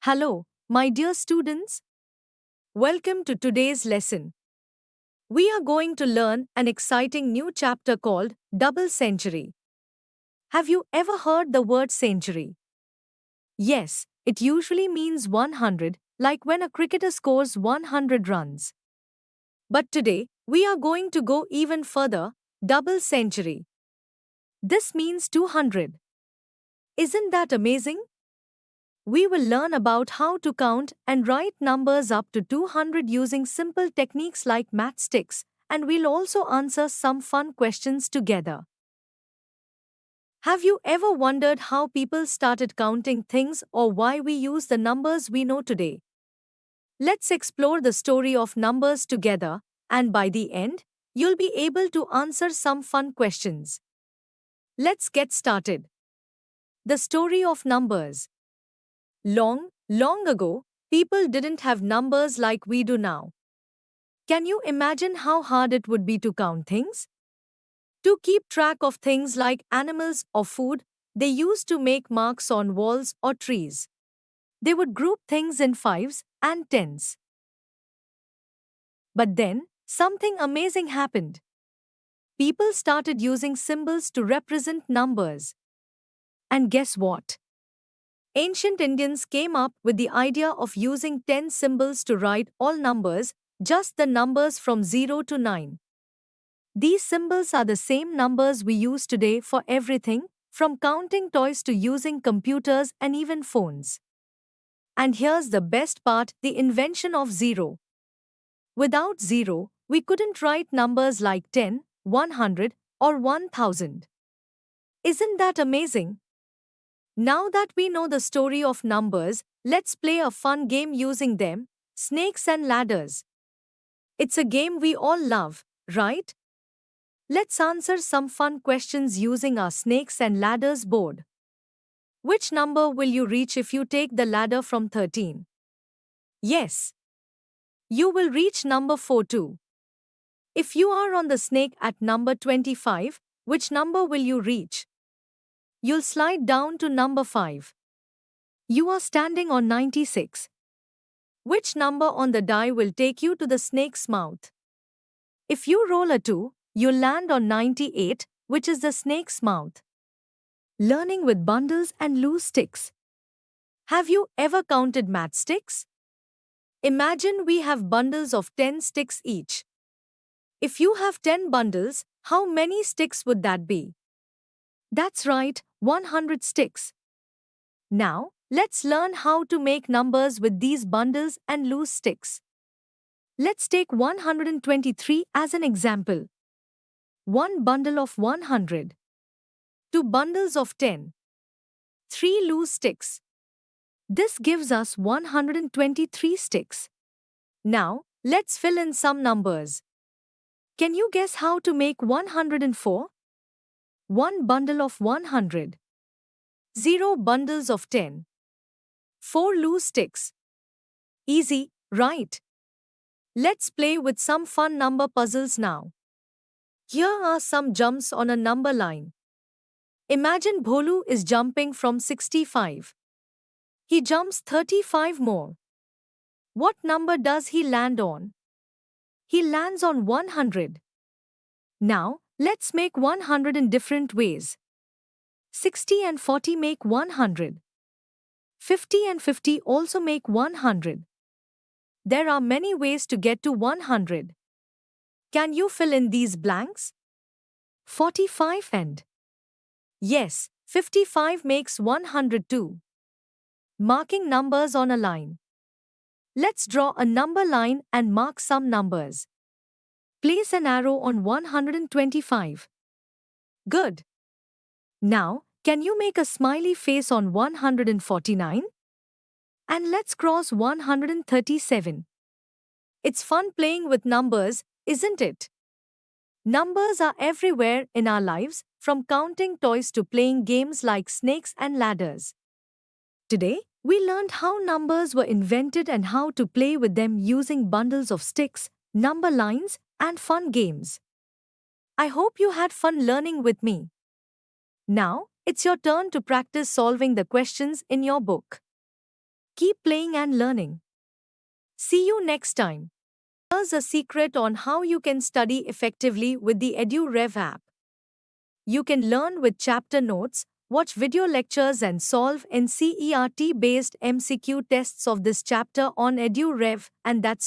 Hello, my dear students. Welcome to today's lesson. We are going to learn an exciting new chapter called Double Century. Have you ever heard the word century? Yes, it usually means 100, like when a cricketer scores 100 runs. But today, we are going to go even further, double century. This means 200. Isn't that amazing? We will learn about how to count and write numbers up to 200 using simple techniques like matchsticks, and we'll also answer some fun questions together. Have you ever wondered how people started counting things or why we use the numbers we know today? Let's explore the story of numbers together, and by the end, you'll be able to answer some fun questions. Let's get started. The story of numbers. Long, long ago, people didn't have numbers like we do now. Can you imagine how hard it would be to count things? To keep track of things like animals or food, they used to make marks on walls or trees. They would group things in fives and tens. But then, something amazing happened. People started using symbols to represent numbers. And guess what? Ancient Indians came up with the idea of using 10 symbols to write all numbers, just the numbers from 0 to 9. These symbols are the same numbers we use today for everything, from counting toys to using computers and even phones. And here's the best part, the invention of zero. Without zero, we couldn't write numbers like 10, 100, or 1000. Isn't that amazing? Now that we know the story of numbers, let's play a fun game using them, snakes and ladders. It's a game we all love, right? Let's answer some fun questions using our snakes and ladders board. Which number will you reach if you take the ladder from 13? Yes. You will reach number 4 too. If you are on the snake at number 25, which number will you reach? You'll slide down to number 5. You are standing on 96. Which number on the die will take you to the snake's mouth? If you roll a 2, you'll land on 98, which is the snake's mouth. Learning with bundles and loose sticks. Have you ever counted matchsticks? Imagine we have bundles of 10 sticks each. If you have 10 bundles, how many sticks would that be? That's right, 100 sticks. Now, let's learn how to make numbers with these bundles and loose sticks. Let's take 123 as an example. One bundle of 100. Two bundles of 10. Three loose sticks. This gives us 123 sticks. Now, let's fill in some numbers. Can you guess how to make 104? One bundle of 100. Zero bundles of 10. Four loose sticks. Easy, right? Let's play with some fun number puzzles now. Here are some jumps on a number line. Imagine Bholu is jumping from 65. He jumps 35 more. What number does he land on? He lands on 100. Now, let's make 100 in different ways. 60 and 40 make 100. 50 and 50 also make 100. There are many ways to get to 100. Can you fill in these blanks? 45 and yes, 55 makes 102. Marking numbers on a line. Let's draw a number line and mark some numbers. Place an arrow on 125. Good. Now, can you make a smiley face on 149? And let's cross 137. It's fun playing with numbers, isn't it? Numbers are everywhere in our lives, from counting toys to playing games like snakes and ladders. Today, we learned how numbers were invented and how to play with them using bundles of sticks, number lines, and fun games. I hope you had fun learning with me. Now, it's your turn to practice solving the questions in your book. Keep playing and learning. See you next time. Here's a secret on how you can study effectively with the EduRev app. You can learn with chapter notes, watch video lectures, and solve NCERT based MCQ tests of this chapter on EduRev, and that's